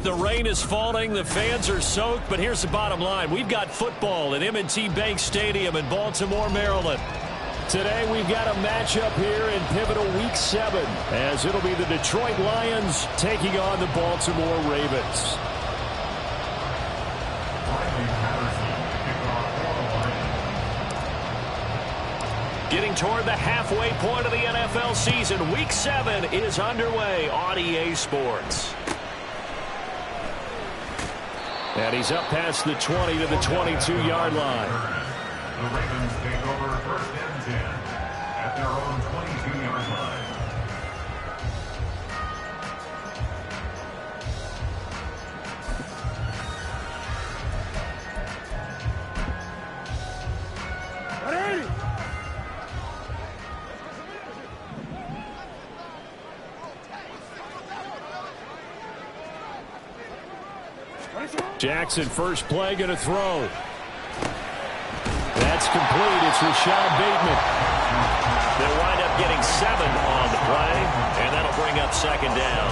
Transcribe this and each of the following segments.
the rain is falling, the fans are soaked, but here's the bottom line. We've got football at M&T Bank Stadium in Baltimore, Maryland. Today we've got a matchup here in pivotal Week 7, as it'll be the Detroit Lions taking on the Baltimore Ravens. Getting toward the halfway point of the NFL season, Week 7 is underway on EA Sports. And he's up past the 20 to the 22-yard line. The Ravens take over first and 10 at their own 22-yard line. Jackson, first play, going to throw. That's complete. It's Rashad Bateman. They'll wind up getting 7 on the play, and that'll bring up second down.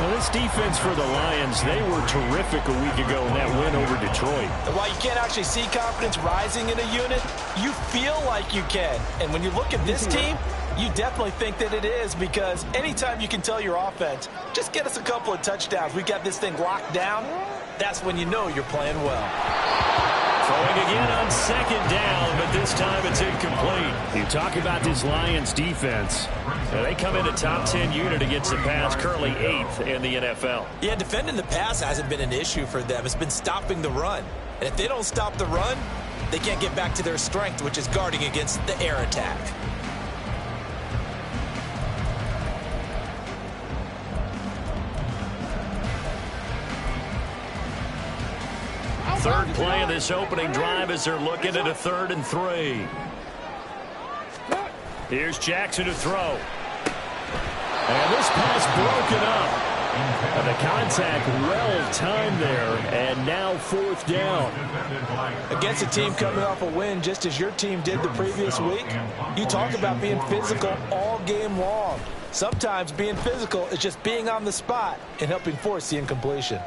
Well, this defense for the Lions, they were terrific a week ago in that win over Detroit. And while you can't actually see confidence rising in a unit, you feel like you can. And when you look at this team, you definitely think that it is, because anytime you can tell your offense, just get us a couple of touchdowns, we got this thing locked down, that's when you know you're playing well. Throwing again on second down, but this time it's incomplete. You talk about this Lions defense. Now they come in a top 10 unit against the pass, currently 8th in the NFL. Yeah, defending the pass hasn't been an issue for them. It's been stopping the run. And if they don't stop the run, they can't get back to their strength, which is guarding against the air attack. Third play of this opening drive as they're looking at a 3rd and 3. Here's Jackson to throw. And this pass broken up. And the contact well-timed there, and now 4th down. Against a team coming off a win just as your team did the previous week, you talk about being physical all game long. Sometimes being physical is just being on the spot and helping force the incompletion.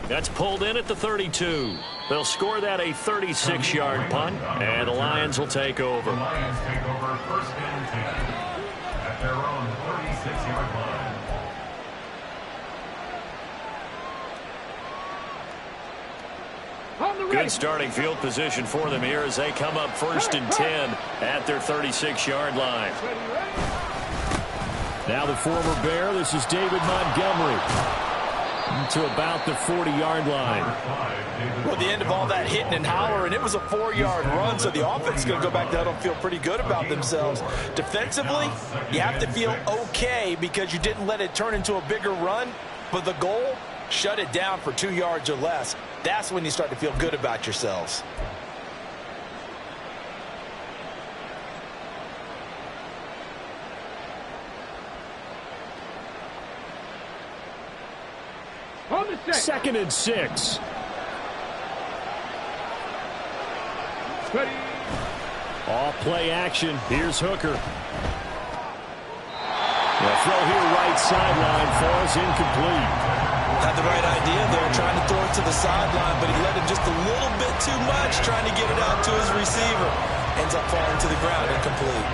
That's pulled in at the 32. They'll score that a 36-yard punt, and the Lions will take over. The Lions take over first and 10 at their own 36-yard line. Good starting field position for them here as they come up 1st and 10 at their 36-yard line. Now the former Bear, this is David Montgomery. To about the 40-yard line. Well, the end of all that hitting and hollering, it was a 4-yard run, so the offense is going to go back down and feel pretty good about themselves. Defensively, you have to feel okay because you didn't let it turn into a bigger run, but the goal, shut it down for 2 yards or less. That's when you start to feel good about yourselves. Second and 6. Off play action. Here's Hooker. The throw here right sideline falls incomplete. Had the right idea there, trying to throw it to the sideline, but he let him just a little bit too much, trying to get it out to his receiver. Ends up falling to the ground incomplete.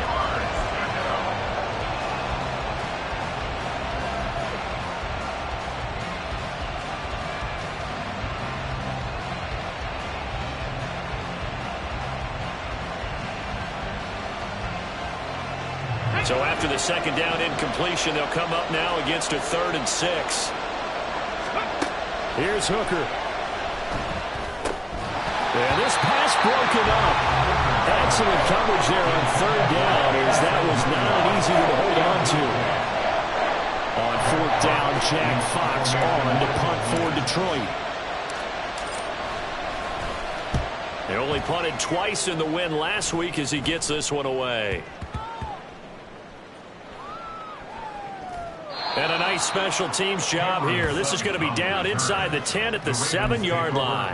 So after the second down incompletion, they'll come up now against a 3rd and 6. Here's Hooker. And this pass broken up. Excellent coverage there on 3rd down, as that was not an easy one to hold on to. On 4th down, Jack Fox on to punt for Detroit. They only punted twice in the win last week as he gets this one away. And a nice special teams job here. This is going to be down inside the 10 at the 7-yard line.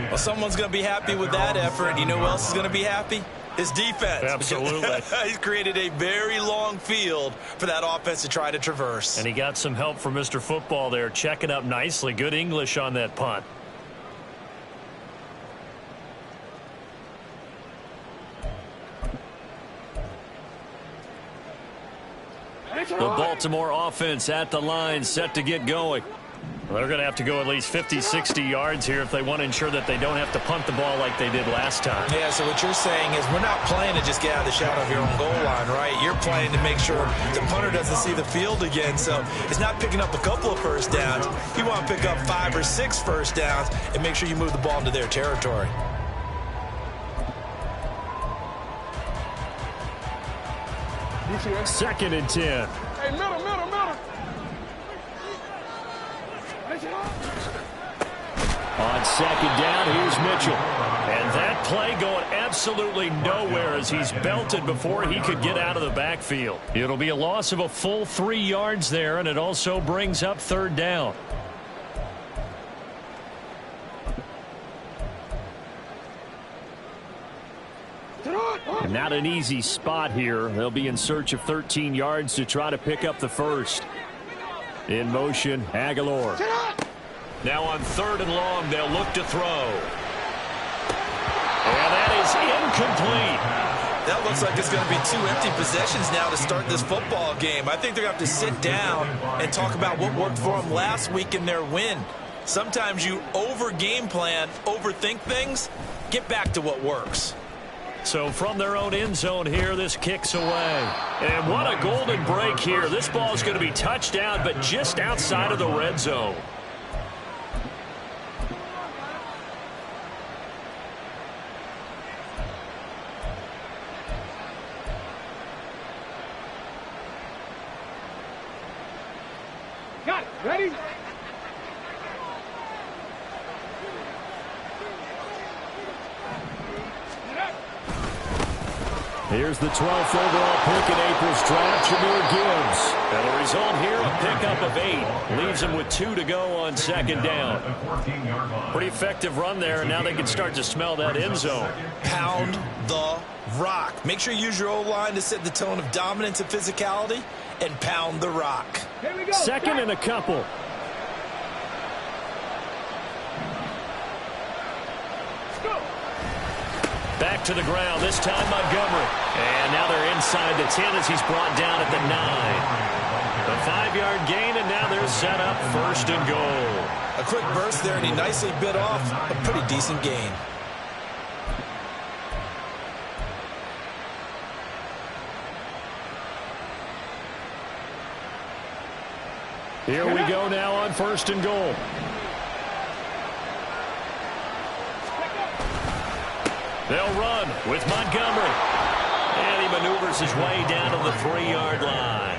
Well, someone's going to be happy with that effort. And you know who else is going to be happy? His defense. Absolutely. He's created a very long field for that offense to try to traverse. And he got some help from Mr. Football there, checking up nicely. Good English on that punt. The Baltimore offense at the line, set to get going. They're going to have to go at least 50, 60 yards here if they want to ensure that they don't have to punt the ball like they did last time. Yeah, so what you're saying is we're not playing to just get out of the shadow of your own goal line, right? You're playing to make sure the punter doesn't see the field again. So it's not picking up a couple of first downs. You want to pick up 5 or 6 first downs and make sure you move the ball into their territory. Second and 10. Hey, middle. On second down, here's Mitchell. And that play going absolutely nowhere as he's belted before he could get out of the backfield. It'll be a loss of a full 3 yards there, and it also brings up third down. And not an easy spot here. They'll be in search of 13 yards to try to pick up the first. In motion, Aguilar. Now on third and long, they'll look to throw. And that is incomplete. That looks like it's going to be 2 empty possessions now to start this football game. I think they're going to have to sit down and talk about what worked for them last week in their win. Sometimes you over-game plan, overthink things. Get back to what works. So from their own end zone here, this kicks away. And what a golden break here. This ball is going to be touchdown, but just outside of the red zone. Got it. Ready? Here's the 12th overall pick in April's draft, Jahmyr Gibbs. And the result here, a pickup of 8. Leaves him with 2 to go on second down. Pretty effective run there, and now they can start to smell that end zone. Pound the rock. Make sure you use your O-line to set the tone of dominance and physicality, and pound the rock. Here we go. Second and a couple. Back to the ground, this time Montgomery. And now they're inside the 10 as he's brought down at the 9. A 5-yard gain, and now they're set up first and goal. A quick burst there, and he nicely bit off a pretty decent gain. Here we go now on first and goal. They'll run with Montgomery. And he maneuvers his way down to the 3-yard line.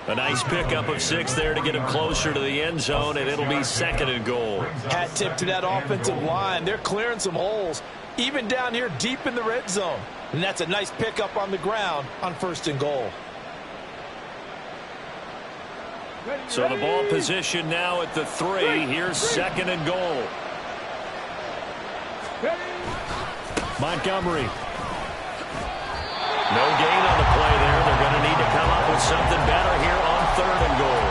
A nice pickup of 6 there to get him closer to the end zone, and it'll be second and goal. Hat tip to that offensive line. They're clearing some holes, even down here deep in the red zone. And that's a nice pickup on the ground on first and goal. So the ball position now at the 3. Here's second and goal. Montgomery. No gain on the play there. They're going to need to come up with something better here on third and goal.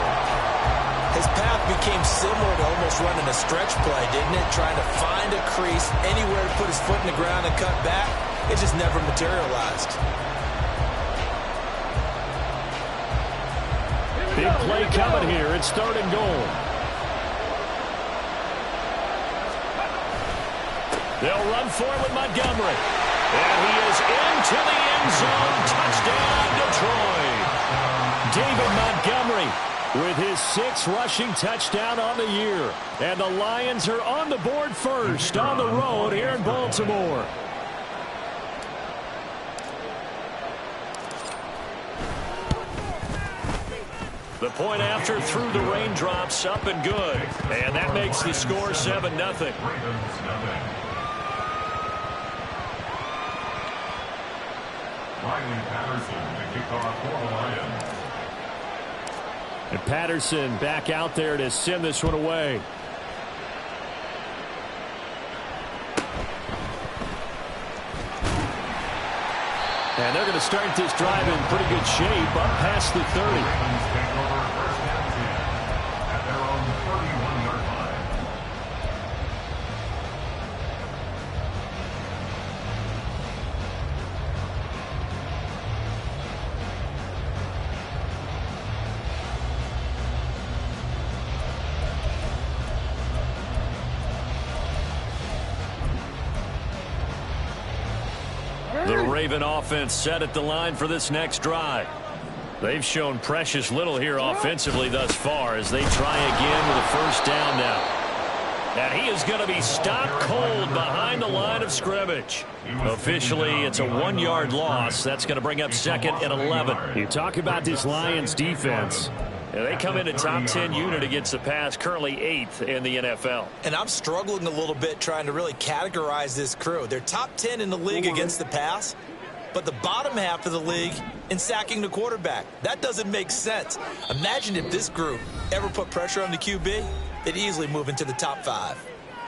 His path became similar to almost running a stretch play, didn't it? Trying to find a crease, anywhere to put his foot in the ground and cut back. It just never materialized. Big play coming here. It's third and goal. They'll run for it with Montgomery. And he is into the end zone. Touchdown, Detroit. David Montgomery with his 6th rushing touchdown on the year. And the Lions are on the board first on the road here in Baltimore. The point after through the raindrops, up and good. And that makes the score 7-0. Riley Patterson to kick off for the Lions. And Patterson back out there to send this one away. And they're going to start this drive in pretty good shape, up past the 30. The Raven offense set at the line for this next drive. They've shown precious little here offensively thus far as they try again with a first down now. And he is going to be stopped cold behind the line of scrimmage. Officially, it's a 1-yard loss. That's going to bring up second and 11. You talk about this Lions defense. Yeah, they come in a top 10 unit against the pass, currently 8th in the NFL. And I'm struggling a little bit trying to really categorize this crew. They're top 10 in the league against the pass, but the bottom half of the league in sacking the quarterback. That doesn't make sense. Imagine if this group ever put pressure on the QB, they'd easily move into the top 5.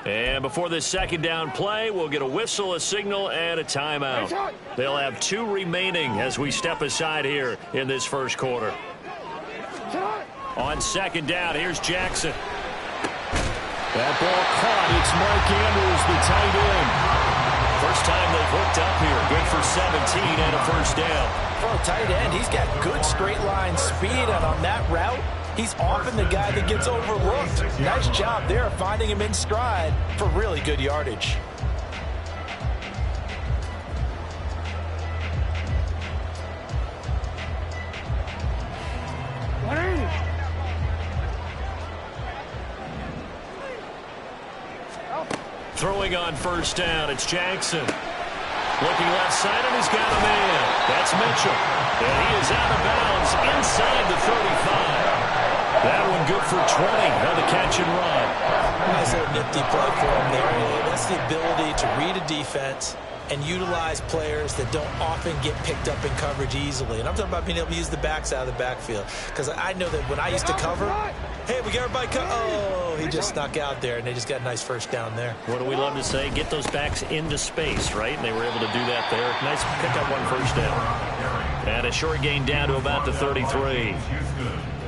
And before this second down play, we'll get a whistle, a signal, and a timeout. They'll have 2 remaining as we step aside here in this first quarter. On second down, here's Jackson. That ball caught. It's Mark Andrews, the tight end. First time they've hooked up here. Good for 17 and a first down. For a tight end, he's got good straight line speed, and on that route, he's often the guy that gets overlooked. Nice job there finding him in stride for really good yardage. Throwing on first down, it's Jackson. Looking left side, and he's got a man. That's Mitchell. And he is out of bounds inside the 35. That one good for 20 on the catch and run. Nice little nifty play for him there. That's the ability to read a defense and utilize players that don't often get picked up in coverage easily. And I'm talking about being able to use the backs out of the backfield. Because I know that when I used to cover, hey, we got everybody oh, he just snuck out there, and they just got a nice first down there. What do we love to say? Get those backs into space, right? And they were able to do that there. Nice pick up one first down. And a short gain down to about the 33.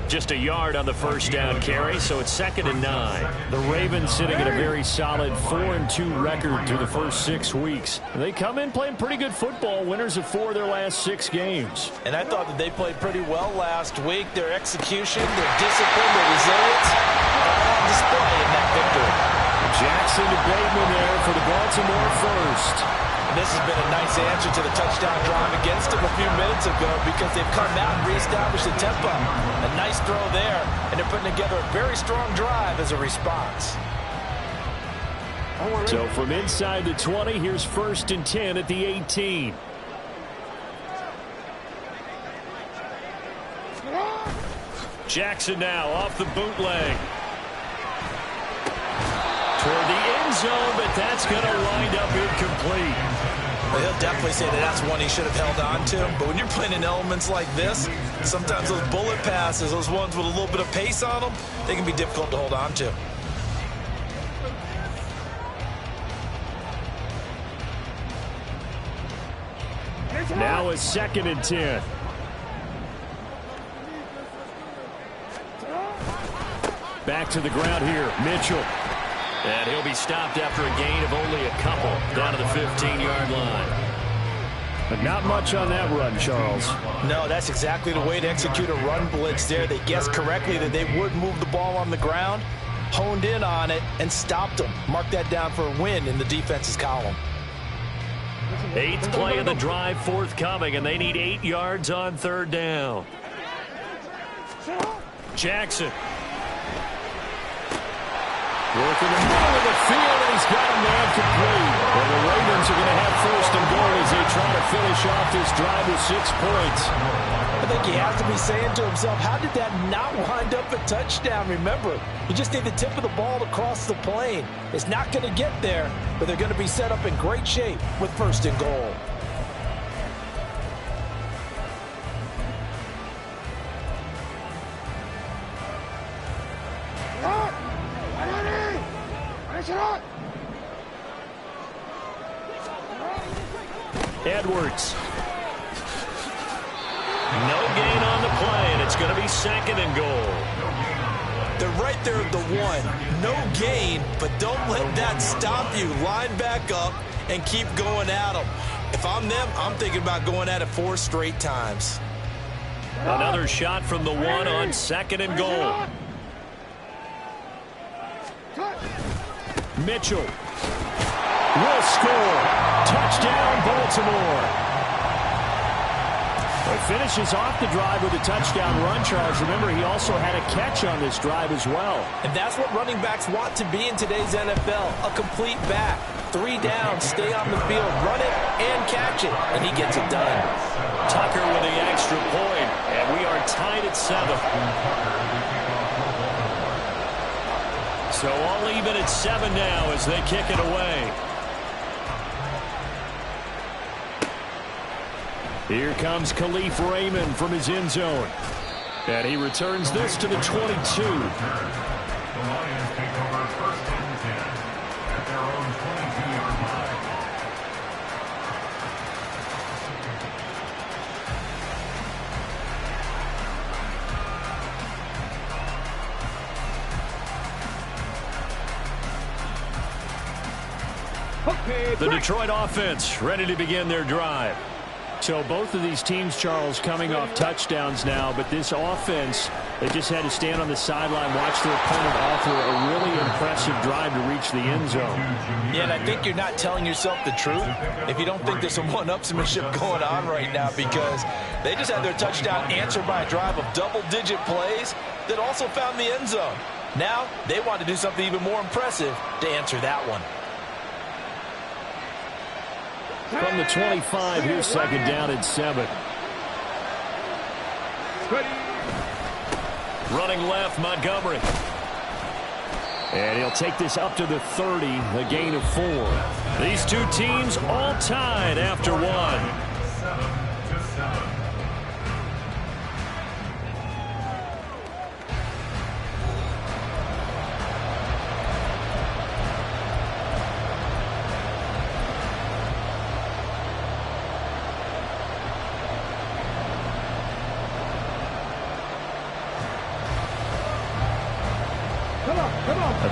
Just a yard on the first down carry, so it's second and 9. The Ravens sitting at a very solid 4-2 record through the first 6 weeks. They come in playing pretty good football, winners of 4 of their last 6 games. And I thought that they played pretty well last week. Their execution, their discipline, their resilience, all on display in that victory. Jackson to Bateman there for the Baltimore first. This has been a nice answer to the touchdown drive against them a few minutes ago because they've come out and reestablished the tempo. A nice throw there, and they're putting together a very strong drive as a response. So from inside the 20, here's first and 10 at the 18. Jackson now off the bootleg. Toward the end zone, but that's going to wind up incomplete. Well, he'll definitely say that that's one he should have held on to. But when you're playing in elements like this, sometimes those bullet passes, those ones with a little bit of pace on them, they can be difficult to hold on to. Now it's second and 10. Back to the ground here, Mitchell. And he'll be stopped after a gain of only a couple down to the 15-yard line. But not much on that run, Charles. No, that's exactly the way to execute a run blitz there. They guessed correctly that they would move the ball on the ground, honed in on it, and stopped them. Mark that down for a win in the defense's column. 8th play of the drive forthcoming, and they need 8 yards on third down. Jackson. Working the middle of the field, and he's got a man complete. And the Ravens are going to have first and goal as they try to finish off this drive with 6 points. I think he has to be saying to himself, how did that not wind up a touchdown? Remember, you just need the tip of the ball to cross the plane. It's not going to get there, but they're going to be set up in great shape with first and goal. Edwards. No gain on the play, and it's going to be 2nd and goal. They're right there at the 1. No gain, but don't let that stop you. Line back up and keep going at them. If I'm them, I'm thinking about going at it 4 straight times. Another shot from the 1 on 2nd and goal. Mitchell will score. Touchdown, Baltimore. He finishes off the drive with a touchdown run, Charles. Remember, he also had a catch on this drive as well. And that's what running backs want to be in today's NFL, a complete back. 3 down, stay on the field, run it, and catch it. And he gets it done. Tucker with the extra point, and we are tied at 7. So all even at 7 now as they kick it away. Here comes Khalif Raymond from his end zone. And he returns this to the 22. The Lions take over 1st and 10 at their own 22-yard line. The Detroit offense ready to begin their drive. So both of these teams, Charles, coming off touchdowns now, but this offense, they just had to stand on the sideline, watch their opponent offer a really impressive drive to reach the end zone. Yeah, and I think you're not telling yourself the truth if you don't think there's some one-upsmanship going on right now, because they just had their touchdown answered by a drive of double-digit plays that also found the end zone. Now they want to do something even more impressive to answer that one. From the 25, here's 2nd down at 7. Running left, Montgomery. And he'll take this up to the 30, a gain of 4. These two teams all tied after 1. 7-7.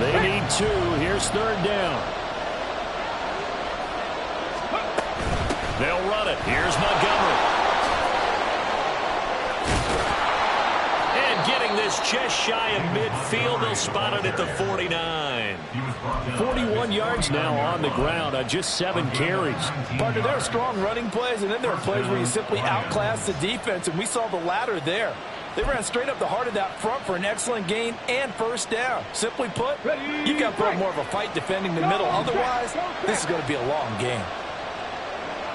They need 2. Here's 3rd down. They'll run it. Here's Montgomery. And getting this just shy of midfield. They'll spot it at the 49. 41 yards now on the ground on just 7 carries. Partner, there are strong running plays, and then there are plays where you simply outclass the defense, and we saw the latter there. They ran straight up the heart of that front for an excellent gain and 1st down. Simply put, you've got to put up more of a fight defending the middle. Otherwise, this is going to be a long game.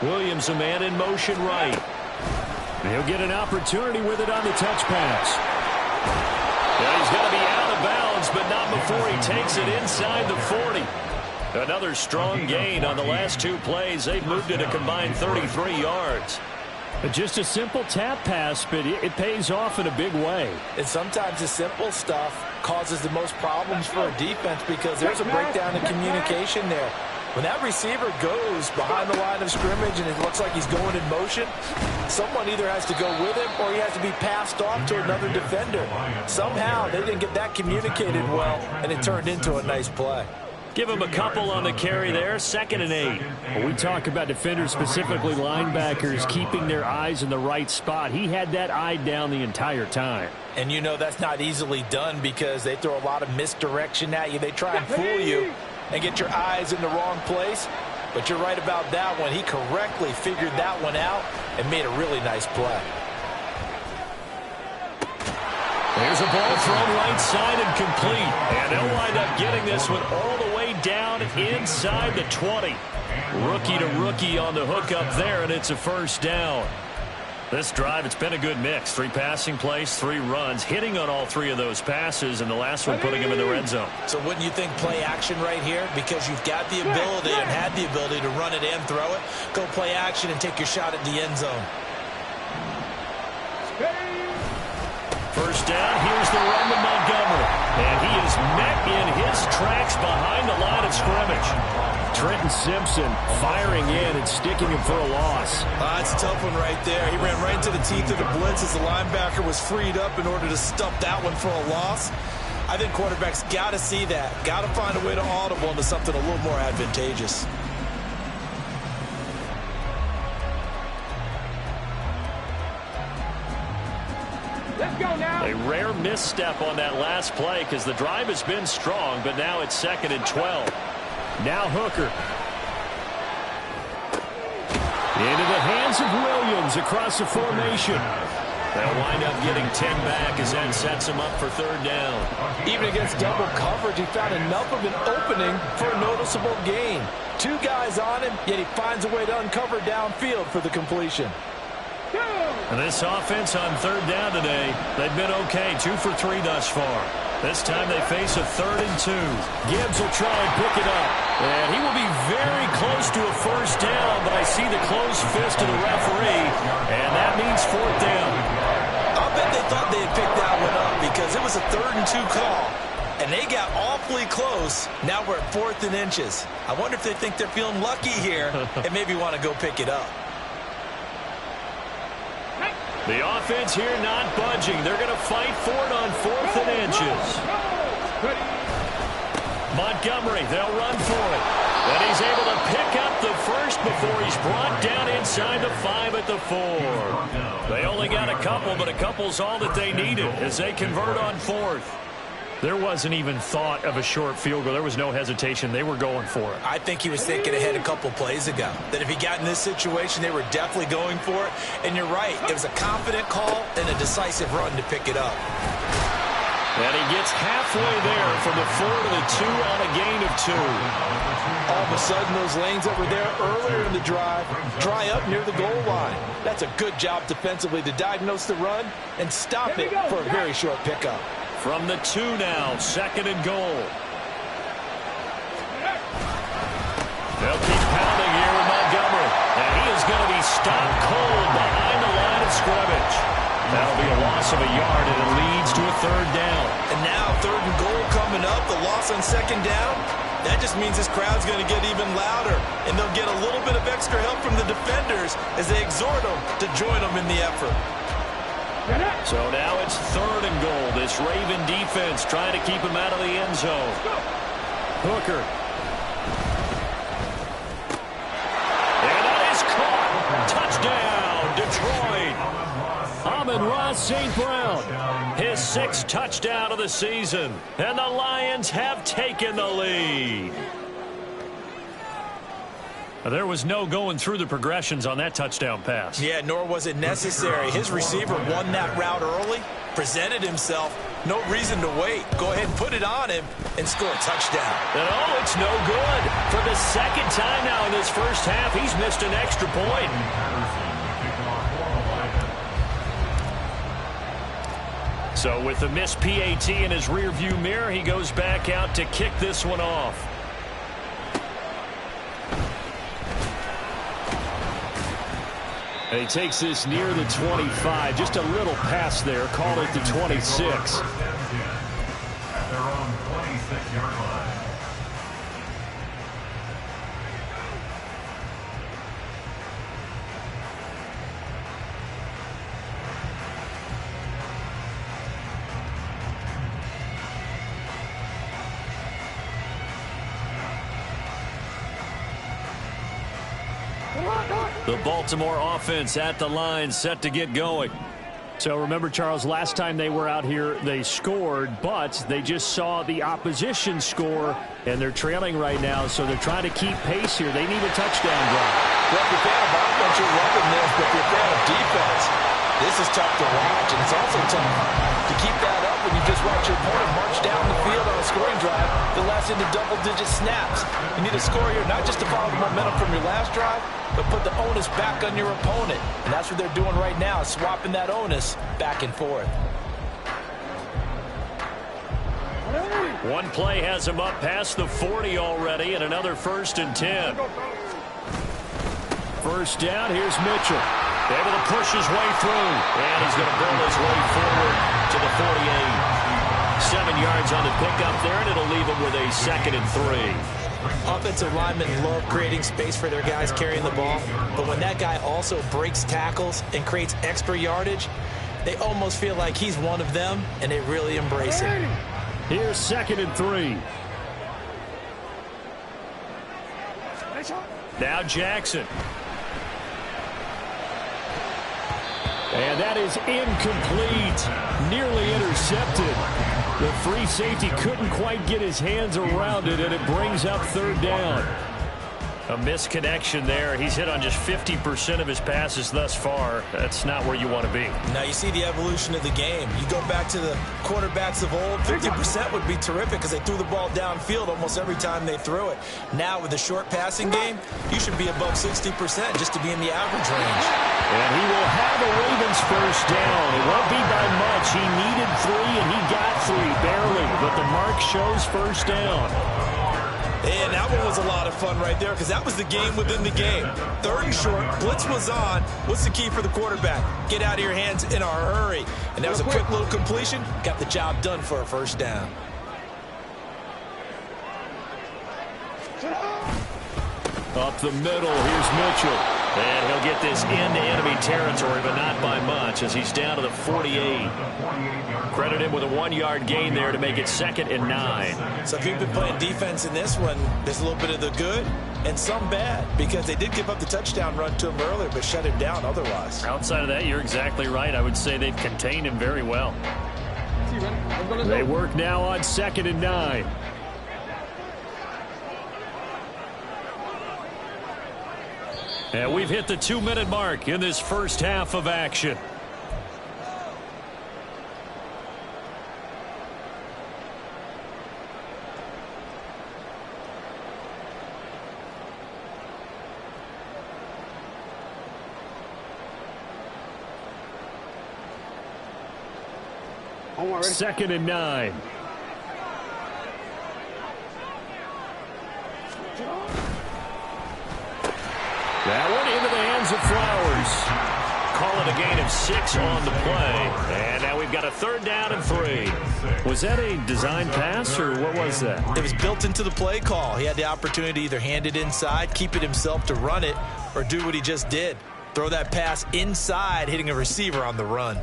Williams, a man in motion right. He'll get an opportunity with it on the touch pass. Yeah, he's going to be out of bounds, but not before he takes it inside the 40. Another strong gain on the last 2 plays. They've moved it a combined 33 yards. Just a simple tap pass, but it pays off in a big way. And sometimes the simple stuff causes the most problems for a defense because there's a breakdown in communication there. When that receiver goes behind the line of scrimmage and it looks like he's going in motion, someone either has to go with him or he has to be passed off to another defender. Somehow they didn't get that communicated well, and it turned into a nice play. Give him a couple on the carry there, 2nd and 8. When we talk about defenders, specifically linebackers, keeping their eyes in the right spot. He had that eye down the entire time. And you know that's not easily done because they throw a lot of misdirection at you. They try and fool you and get your eyes in the wrong place. But you're right about that one. He correctly figured that one out and made a really nice play. There's a ball thrown right side and complete. And they'll wind up getting this one all the way down inside the 20. Rookie to rookie on the hook up there, and it's a 1st down. This drive, it's been a good mix. 3 passing plays, 3 runs, hitting on all 3 of those passes, and the last one putting him in the red zone. So wouldn't you think play action right here? Because you've got the ability and had the ability to run it and throw it. Go play action and take your shot at the end zone. 1st down, here's the run to Montgomery. And he is met in his tracks behind the line of scrimmage. Trenton Simpson firing in and sticking him for a loss. It's a tough one right there. He ran right into the teeth of the blitz as the linebacker was freed up in order to stuff that one for a loss. I think quarterbacks got to see that. Got to find a way to audible into something a little more advantageous. Let's go now. A rare misstep on that last play because the drive has been strong, but now it's 2nd and 12. Now Hooker. Into the hands of Williams across the formation. They'll wind up getting 10 back as that sets him up for 3rd down. Even against double coverage, he found enough of an opening for a noticeable gain. 2 guys on him, yet he finds a way to uncover downfield for the completion. And this offense on 3rd down today, they've been okay, 2 for 3 thus far. This time they face a 3rd and 2. Gibbs will try and pick it up. And he will be very close to a 1st down, but I see the closed fist of the referee, and that means 4th down. I'll bet they thought they had picked that one up because it was a 3rd and 2 call, and they got awfully close. Now we're at 4th and inches. I wonder if they think they're feeling lucky here and maybe want to go pick it up. The offense here not budging. They're going to fight for it on 4th and inches. Montgomery, they'll run for it. And he's able to pick up the first before he's brought down inside the 5 at the 4. They only got a couple, but a couple's all that they needed as they convert on 4th. There wasn't even thought of a short field goal. There was no hesitation. They were going for it. I think he was thinking ahead a couple plays ago, that if he got in this situation, they were definitely going for it. And you're right. It was a confident call and a decisive run to pick it up. And he gets halfway there from the 4 to the 2 on a gain of 2. All of a sudden, those lanes that were there earlier in the drive dry up near the goal line. That's a good job defensively to diagnose the run and stop it for a very short pickup. From the 2 now, 2nd and goal. They'll keep pounding here with Montgomery. And he is going to be stopped cold behind the line of scrimmage. That'll be a loss of a yard, and it leads to a 3rd down. And now 3rd and goal coming up, the loss on 2nd down. That just means this crowd's going to get even louder, and they'll get a little bit of extra help from the defenders as they exhort them to join them in the effort. So now it's 3rd and goal. This Raven defense trying to keep him out of the end zone. Hooker. And that is caught. Touchdown, Detroit. Amon-Ra St. Brown, his 6th touchdown of the season. And the Lions have taken the lead. There was no going through the progressions on that touchdown pass. Yeah, nor was it necessary. His receiver won that route early, presented himself. No reason to wait. Go ahead and put it on him and score a touchdown. And oh, it's no good. For the 2nd time now in this first half, he's missed an extra point. So with the missed PAT in his rearview mirror, he goes back out to kick this one off. And he takes this near the 25. Just a little pass there. Call it the 26. At their own 26-yard line. The Baltimore offense at the line, set to get going. So remember, Charles, last time they were out here, they scored, but they just saw the opposition score, and they're trailing right now, so they're trying to keep pace here. They need a touchdown drive. Well, if you're a fan of offense, you're loving this, but if you're a fan of defense, this is tough to watch, and it's also tough to keep that up when you just watch your opponent march down the field on a scoring drive that lasts into double-digit snaps. You need a score here, not just to follow the momentum from your last drive, but put the onus back on your opponent. And that's what they're doing right now, swapping that onus back and forth. One play has him up past the 40 already, and another 1st and 10. First down, here's Mitchell. Able to push his way through, and he's going to build his way forward to the 48. 7 yards on the pickup there, and it'll leave him with a 2nd and 3. Offensive linemen love creating space for their guys carrying the ball, but when that guy also breaks tackles and creates extra yardage, they almost feel like he's one of them, and they really embrace it. Here's 2nd and 3. Now Jackson. And that is incomplete. Nearly intercepted. The free safety couldn't quite get his hands around it, and it brings up 3rd down. A misconnection there. He's hit on just 50% of his passes thus far. That's not where you want to be. Now you see the evolution of the game. You go back to the quarterbacks of old, 50% would be terrific because they threw the ball downfield almost every time they threw it. Now with the short passing game, you should be above 60% just to be in the average range. And he will have a Ravens 1st down. It won't be by much. He needed 3, and he got 3, barely. But the mark shows 1st down. And that one was a lot of fun right there because that was the game within the game. 3rd and short, blitz was on. What's the key for the quarterback? Get out of your hands in a hurry. And that was a quick little completion. Got the job done for a 1st down. Up the middle, here's Mitchell. And he'll get this into enemy territory, but not by much as he's down to the 48. Credit him with a 1-yard gain there to make it 2nd and 9. So if you've been playing defense in this one, there's a little bit of the good and some bad because they did give up the touchdown run to him earlier but shut him down otherwise. Outside of that, you're exactly right. I would say they've contained him very well. They work now on 2nd and 9. And we've hit the 2-minute mark in this first half of action. Second and 9. That one into the hands of Flowers. Call it a gain of 6 on the play. And now we've got a 3rd down and 3. Was that a design pass, or what was that? It was built into the play call. He had the opportunity to either hand it inside, keep it himself to run it, or do what he just did. Throw that pass inside, hitting a receiver on the run.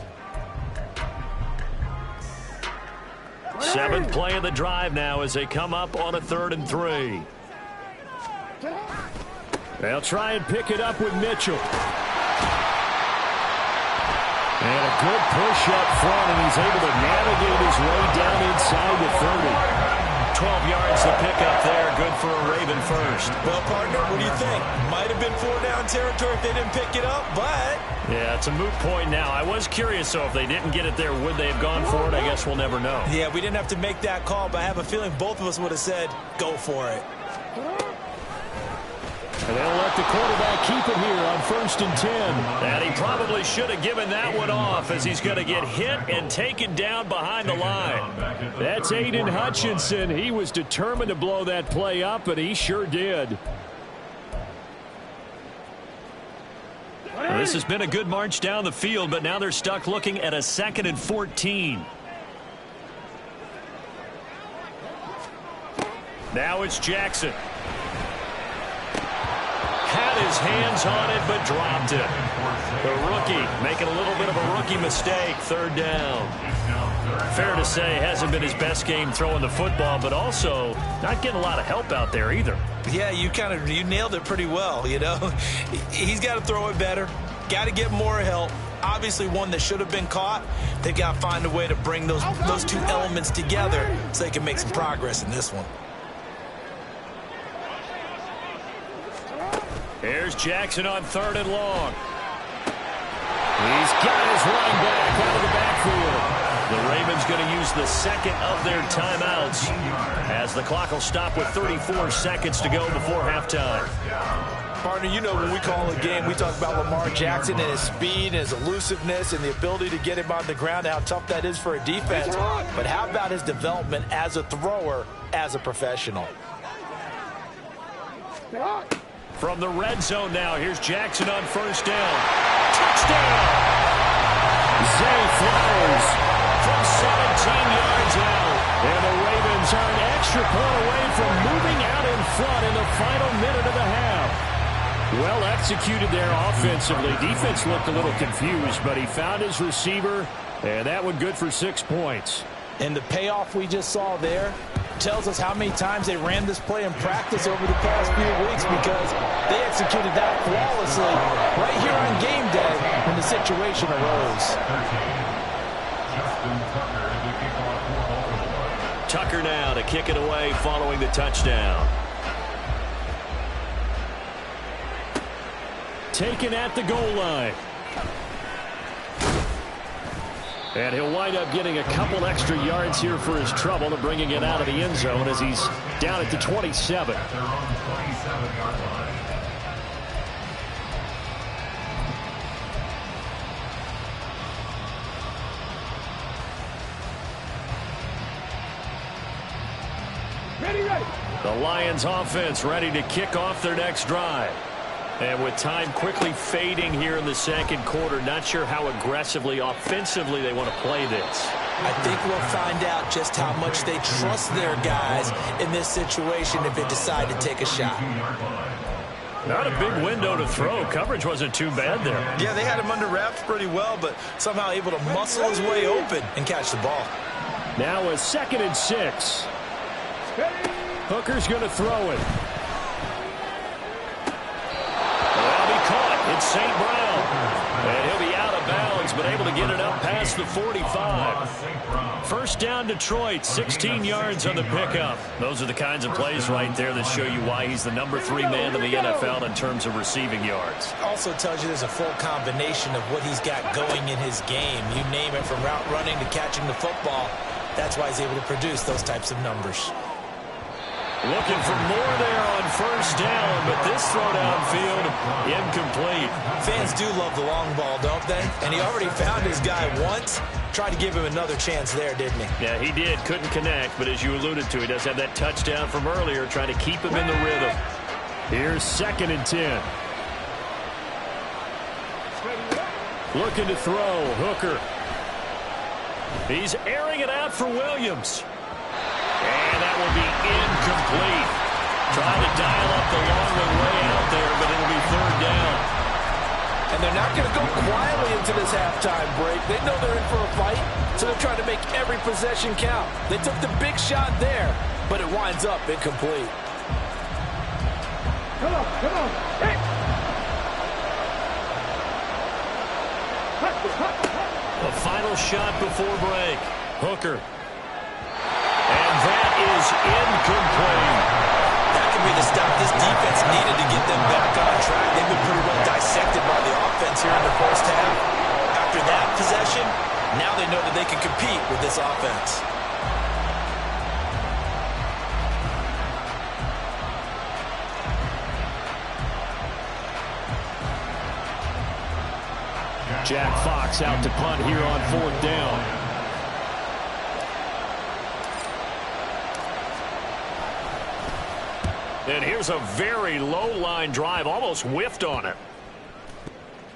7th play of the drive now as they come up on a 3rd and 3. They'll try and pick it up with Mitchell. And a good push up front, and he's able to navigate his way down inside the 30. 12 yards to pick up there. Good for a Raven 1st. Well, partner, what do you think? Might have been 4-down territory if they didn't pick it up, but... Yeah, it's a moot point now. I was curious, so if they didn't get it there, would they have gone for it? I guess we'll never know. Yeah, we didn't have to make that call, but I have a feeling both of us would have said, go for it. And they'll let the quarterback keep it here on 1st and 10. And he probably should have given that one off as he's going to get hit and taken down behind the line. That's Aiden Hutchinson. He was determined to blow that play up, and he sure did. This has been a good march down the field, but now they're stuck looking at a 2nd and 14. Now it's Jackson. Had his hands on it, but dropped it. The rookie making a little bit of a rookie mistake. 3rd down. Fair to say, hasn't been his best game throwing the football, but also not getting a lot of help out there either. Yeah, you nailed it pretty well, you know. He's got to throw it better. Got to get more help. Obviously one that should have been caught. They've got to find a way to bring those two elements together so they can make some progress in this one. Here's Jackson on 3rd and long. He's got his running back out of the backfield. The Ravens going to use the 2nd of their timeouts as the clock will stop with 34 seconds to go before halftime. Partner, you know when we call a game, we talk about Lamar Jackson and his speed and his elusiveness and the ability to get him on the ground, how tough that is for a defense. But how about his development as a thrower, as a professional? From the red zone now, here's Jackson on 1st down. Touchdown! Zay Flowers from 17 yards out. And the Ravens are an extra point away from moving out in front in the final minute of the half. Well executed there offensively. Defense looked a little confused, but he found his receiver, and that one good for 6 points. And the payoff we just saw there tells us how many times they ran this play in practice over the past few weeks, because they executed that flawlessly right here on game day when the situation arose. Tucker now to kick it away following the touchdown. Taken at the goal line. And he'll wind up getting a couple extra yards here for his trouble and bringing it out of the end zone as he's down at the 27. Ready. The Lions offense ready to kick off their next drive. And with time quickly fading here in the second quarter, not sure how aggressively, offensively they want to play this. I think we'll find out just how much they trust their guys in this situation if they decide to take a shot. Not a big window to throw. Coverage wasn't too bad there. Yeah, they had him under wraps pretty well, but somehow able to muscle his way open and catch the ball. Now a 2nd and 6. Hooker's going to throw it. It's St. Brown. And he'll be out of bounds, but able to get it up past the 45. First down, Detroit, 16 yards on the pickup. Those are the kinds of plays right there that show you why he's the number 3 man in the NFL in terms of receiving yards. Also tells you there's a full combination of what he's got going in his game. You name it, from route running to catching the football. That's why he's able to produce those types of numbers. Looking for more there on first down, but this throw downfield incomplete. Fans do love the long ball, don't they? And he already found his guy once. Tried to give him another chance there, didn't he? Yeah, he did. Couldn't connect, but as you alluded to, he does have that touchdown from earlier, trying to keep him in the rhythm. Here's 2nd and 10. Looking to throw, Hooker. He's airing it out for Williams. And that will be incomplete. Trying to dial up the long one way out there, but it'll be 3rd down. And they're not going to go quietly into this halftime break. They know they're in for a fight, so they're trying to make every possession count. They took the big shot there, but it winds up incomplete. Come on. Hey. The final shot before break. Hooker. And that is incomplete. That could be the stop this defense needed to get them back on track. They've been pretty well dissected by the offense here in the first half. After that possession, now they know that they can compete with this offense. Jack Fox out to punt here on 4th down. And here's a very low line drive, almost whiffed on it.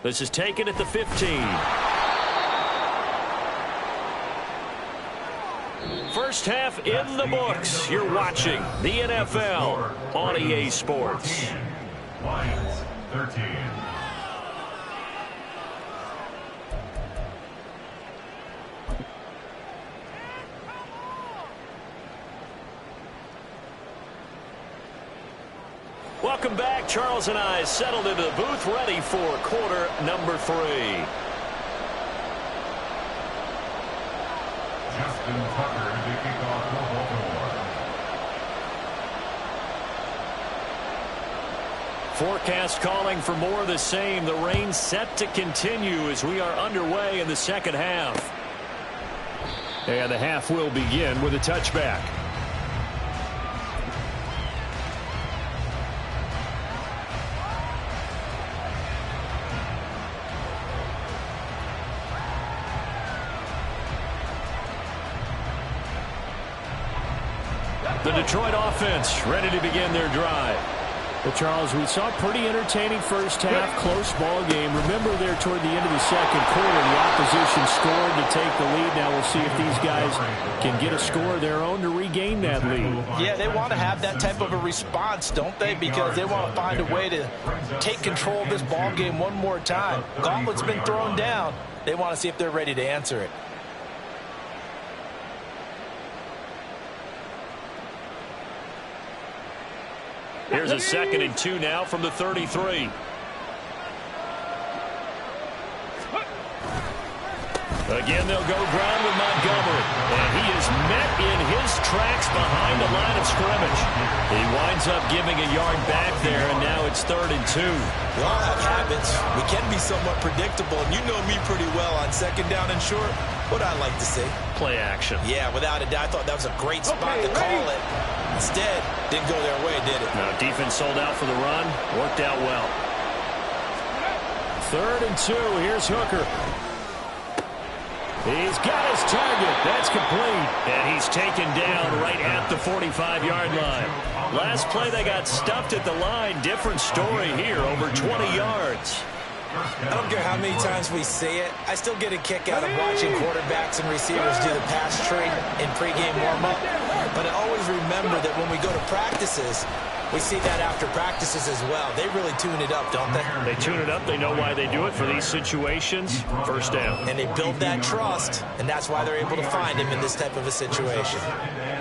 This is taken at the 15. First half in the books. You're watching the NFL on EA Sports. Lions 13. Welcome back. Charles and I settled into the booth, ready for quarter number 3. Justin Tucker to kick off for Baltimore. Forecast calling for more of the same. The rain set to continue as we are underway in the second half. And the half will begin with a touchback. The Detroit offense ready to begin their drive. Well, Charles, we saw a pretty entertaining first half, close ball game. Remember there toward the end of the second quarter, the opposition scored to take the lead. Now we'll see if these guys can get a score of their own to regain that lead. Yeah, they want to have that type of a response, don't they? Because they want to find a way to take control of this ball game one more time. Gauntlet's been thrown down. They want to see if they're ready to answer it. Here's a 2nd and 2 now from the 33. Again, they'll go ground with Montgomery. And he is met in his tracks behind the line of scrimmage. He winds up giving a yard back there, and now it's 3rd and 2. We all have habits. We can be somewhat predictable, and you know me pretty well on 2nd down and short. What I like to see? Play action. Yeah, without a doubt, I thought that was a great spot to call it. Instead, didn't go their way, did it? Now, defense sold out for the run. Worked out well. 3rd and 2. Here's Hooker. He's got his target. That's complete. And he's taken down right at the 45-yard line. Last play, they got stuffed at the line. Different story here, over 20 yards. I don't care how many times we say it. I still get a kick out of watching quarterbacks and receivers do the pass tree in pregame warm-up. But I always remember that when we go to practices, we see that after practices as well. They really tune it up, don't they? They tune it up. They know why they do it for these situations. First down. And they build that trust, and that's why they're able to find him in this type of a situation.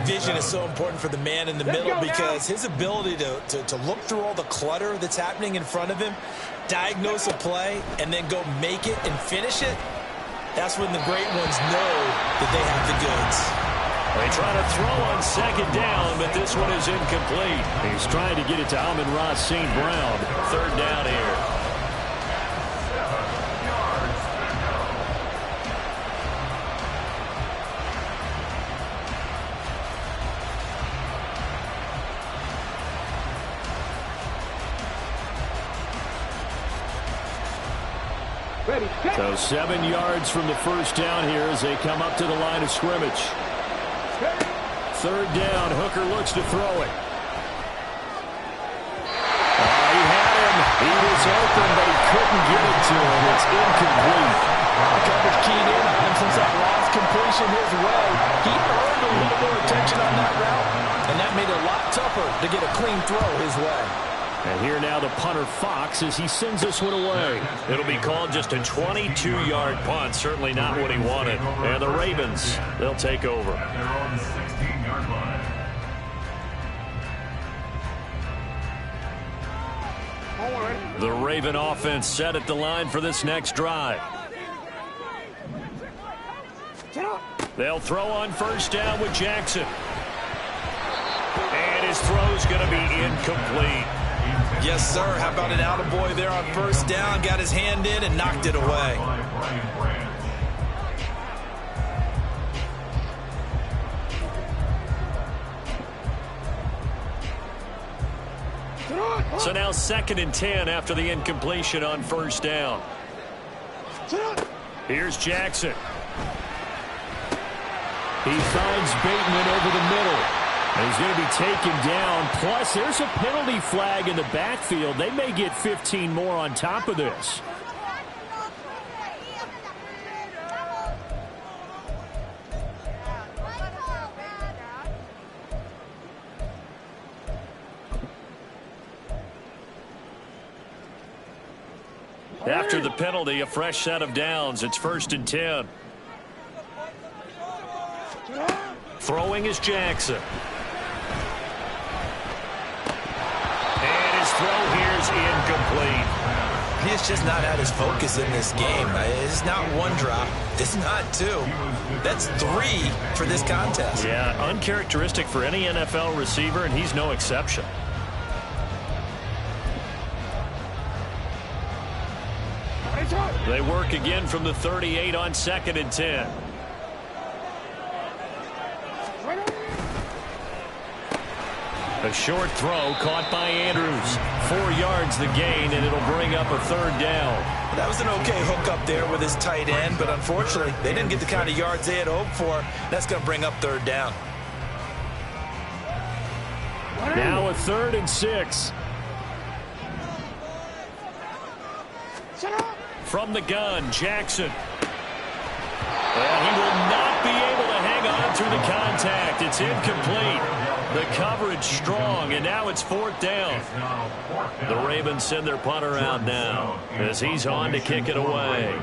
Vision is so important for the man in the middle because his ability to look through all the clutter that's happening in front of him, diagnose a play, and then go make it and finish it, that's when the great ones know that they have the goods. They try to throw on 2nd down, but this one is incomplete. He's trying to get it to Amon-Ra St. Brown. 3rd down here. So 7 yards from the first down here as they come up to the line of scrimmage. 3rd down. Hooker looks to throw it. He had him. He was open, but he couldn't get it to him. It's incomplete. Coverage keyed in on him since that last completion his way. He earned a little more attention on that route, and that made it a lot tougher to get a clean throw his way. And here now the punter Fox as he sends this one away. It'll be called just a 22-yard punt. Certainly not what he wanted. And the Ravens, they'll take over. The Raven offense set at the line for this next drive. They'll throw on 1st down with Jackson. And his throw's going to be incomplete. Yes, sir. How about an attaboy there on 1st down? Got his hand in and knocked it away. So now 2nd and 10 after the incompletion on 1st down. Here's Jackson. He finds Bateman over the middle. And he's going to be taken down. Plus, there's a penalty flag in the backfield. They may get 15 more on top of this. After the penalty, a fresh set of downs. It's 1st and 10. Throwing is Jackson. And his throw here is incomplete. He's just not at his focus in this game. It's not one drop. It's not two. That's 3 for this contest. Yeah, uncharacteristic for any NFL receiver, and he's no exception. They work again from the 38 on 2nd and 10. A short throw caught by Andrews. 4 yards the gain, and it'll bring up a 3rd down. That was an okay hook up there with his tight end, but unfortunately, they didn't get the kind of yards they had hoped for. That's going to bring up 3rd down. Now a 3rd and 6. From the gun, Jackson. Well, he will not be able to hang on through the contact. It's incomplete. The coverage strong, and now it's 4th down. The Ravens send their punter out now as he's on to kick it away.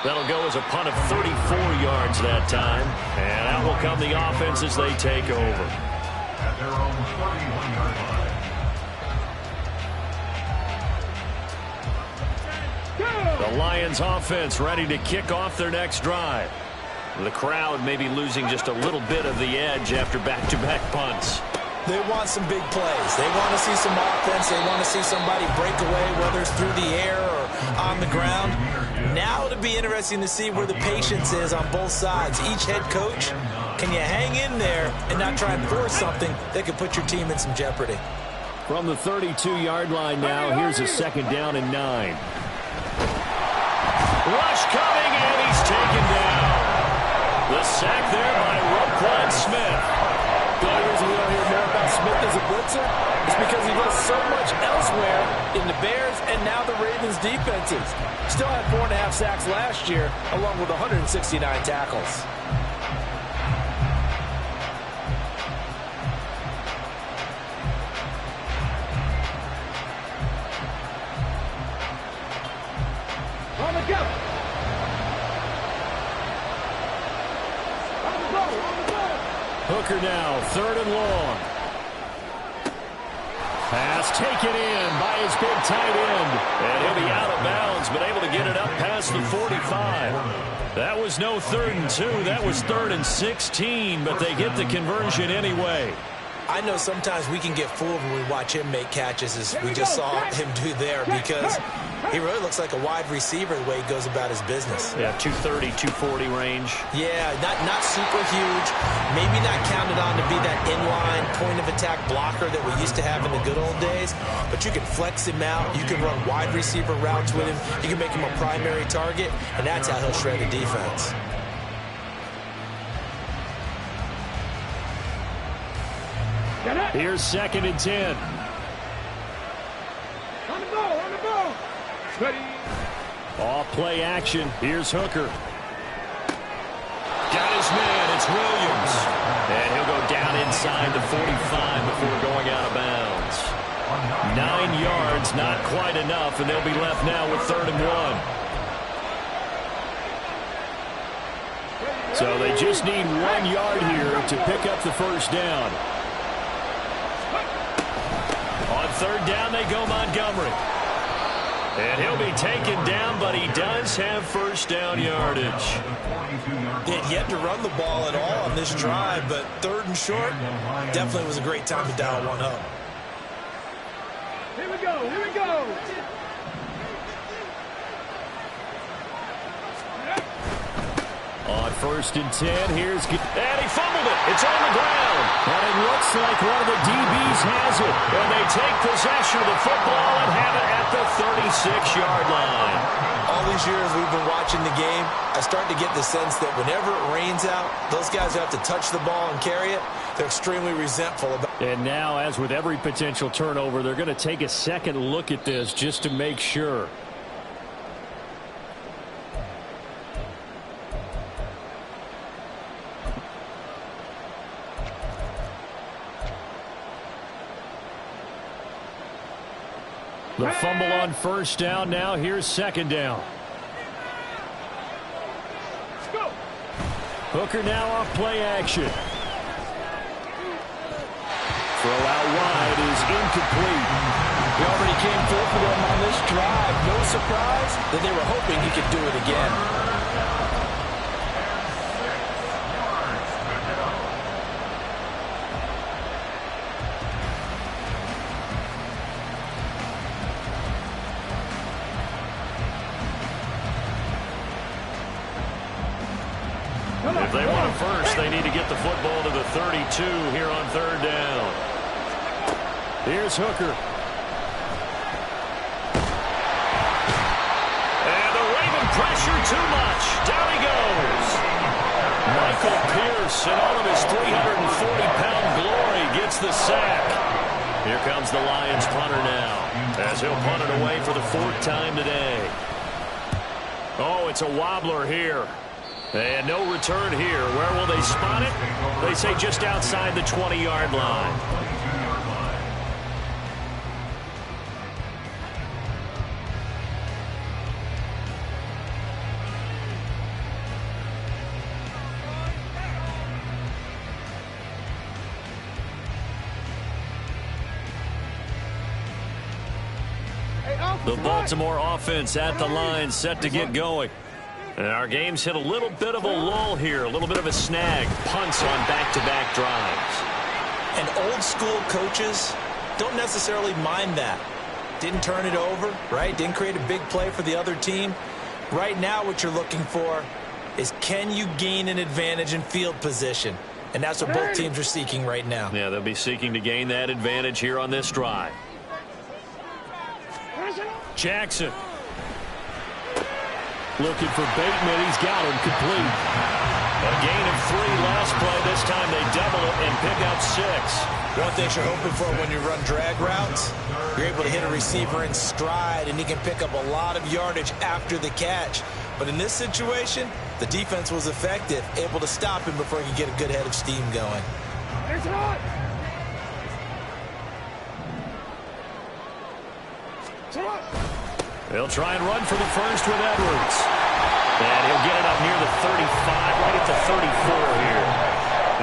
That'll go as a punt of 34 yards that time. And out will come the offense as they take over. At their own 31-yard line. The Lions offense ready to kick off their next drive. The crowd may be losing just a little bit of the edge after back-to-back punts. They want some big plays. They want to see some offense. They want to see somebody break away, whether it's through the air or on the ground. Now it'll be interesting to see where the patience is on both sides. Each head coach, can you hang in there and not try and force something that could put your team in some jeopardy? From the 32-yard line now, here's a 2nd down and 9. Rush coming, and he's taken down. The sack there by Roquan Smith. The only reason we don't hear more about Smith as a blitzer is because he does so much elsewhere in the Bears and now the Ravens defenses. Still had 4.5 sacks last year, along with 169 tackles. On the go. On the go. On the go. Hooker now, 3rd and long. Pass taken in by his big tight end. And he'll be out of bounds, but able to get it up past the 45. That was no 3rd and 2. That was 3rd and 16, but they get the conversion anyway. I know sometimes we can get fooled when we watch him make catches, as we just saw him do there, because he really looks like a wide receiver the way he goes about his business. Yeah, 230, 240 range. Yeah, not super huge. Maybe not counted on to be that inline point-of-attack blocker that we used to have in the good old days, but you can flex him out. You can run wide receiver routes with him. You can make him a primary target, and that's how he'll shred the defense. Here's 2nd and 10. On the ball. On the ball. Ready. Off play action. Here's Hooker. Got his man. It's Williams. And he'll go down inside the 45 before going out of bounds. 9 yards, not quite enough, and they'll be left now with 3rd and 1. So they just need 1 yard here to pick up the 1st down. On 3rd down, they go Montgomery. And he'll be taken down, but he does have 1st down yardage. He had yet to run the ball at all on this drive, but 3rd and short definitely was a great time to dial one up. Here we go. Here we go. On 1st and 10, here's... And he fumbled it. It's on the ground. And it looks like one of the DBs has it. And they take possession of the football and have it at the 36-yard line. All these years we've been watching the game, I start to get the sense that whenever it rains out, those guys who have to touch the ball and carry it, they're extremely resentful about it. And now, as with every potential turnover, they're going to take a second look at this just to make sure. The fumble on 1st down. Now here's 2nd down. Hooker now off play action. Throw out wide is incomplete. He already came through for them on this drive. No surprise that they were hoping he could do it again. If they want it first, they need to get the football to the 32 here on 3rd down. Here's Hooker. And the Raven pressure too much. Down he goes. Michael Pierce Deuce, in all of his 340-pound glory, gets the sack. Here comes the Lions punter now, as he'll punt it away for the 4th time today. Oh, it's a wobbler here. And no return here. Where will they spot it? They say just outside the 20-yard line. The Baltimore offense at the line, set to get going. And our game's hit a little bit of a lull here, a little bit of a snag. Punts on back-to-back drives. And old-school coaches don't necessarily mind that. Didn't turn it over, right? Didn't create a big play for the other team. Right now what you're looking for is, can you gain an advantage in field position? And that's what both teams are seeking right now. Yeah, they'll be seeking to gain that advantage here on this drive. Jackson. Looking for Bateman. He's got him complete. A gain of 3 last play. This time they double it and pick up 6. One thing you're hoping for when you run drag routes, you're able to hit a receiver in stride, and he can pick up a lot of yardage after the catch. But in this situation, the defense was effective, able to stop him before he could get a good head of steam going. They'll try and run for the first with Edwards. And he'll get it up near the 35, right at the 34 here.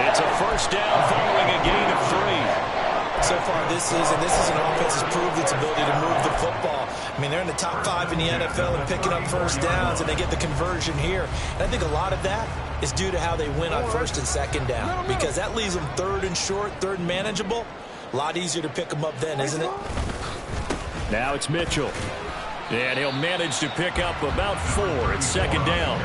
It's a first down following a gain of 3. So far this season, this is an offense that's proved its ability to move the football. I mean, they're in the top 5 in the NFL and picking up first downs, and they get the conversion here. And I think a lot of that is due to how they win on first and second down, because that leaves them 3rd and short, 3rd and manageable. A lot easier to pick them up then, isn't it? Now it's Mitchell. And he'll manage to pick up about 4 at second down.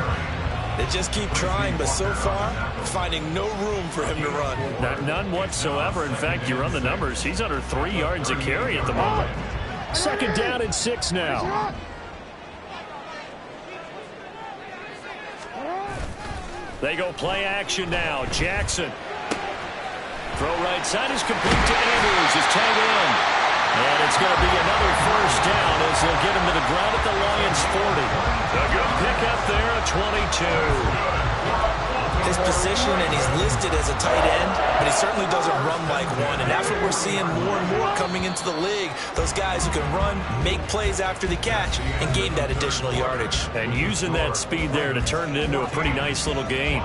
They just keep trying, but so far, finding no room for him to run. None whatsoever. In fact, you run the numbers, he's under 3 yards a carry at the moment. Second down and 6 now. They go play action now. Jackson. Throw right side is complete to Andrews. His tight end. And it's going to be another first down as they'll get him to the ground at the Lions 40. A good pickup there at 22. His position, and he's listed as a tight end, but he certainly doesn't run like one, and that's what we're seeing more and more coming into the league. Those guys who can run, make plays after the catch, and gain that additional yardage. And using that speed there to turn it into a pretty nice little gain.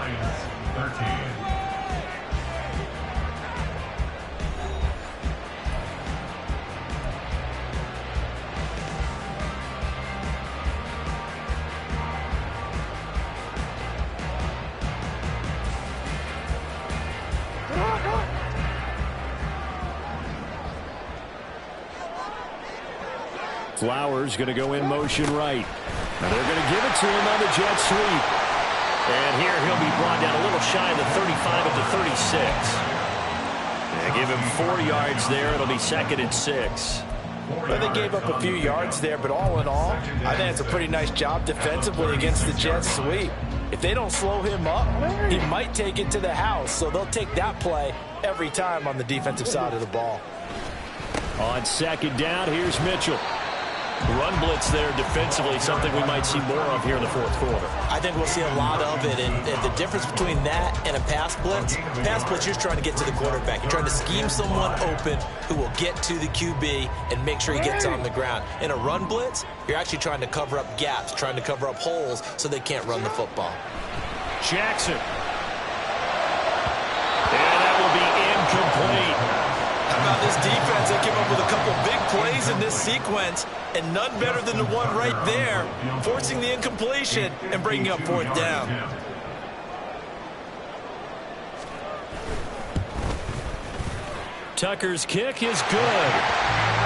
Flowers going to go in motion right. And they're going to give it to him on the jet sweep. And here he'll be brought down a little shy of the 35 at the 36. And give him 4 yards there. It'll be 2nd and 6. Well, they gave up a few yards there, but all in all, I think it's a pretty nice job defensively against the jet sweep. If they don't slow him up, he might take it to the house. So they'll take that play every time on the defensive side of the ball. On second down, here's Mitchell. Run blitz there defensively, something we might see more of here in the 4th quarter. I think we'll see a lot of it, and the difference between that and a pass blitz, you're trying to get to the quarterback. You're trying to scheme someone open who will get to the QB and make sure he gets on the ground. In a run blitz, you're actually trying to cover up gaps, trying to cover up holes so they can't run the football. Jackson. And that will be incomplete. How about this defense? They came up with a couple big plays in this sequence, and none better than the one right there, forcing the incompletion and bringing up 4th down. Tucker's kick is good.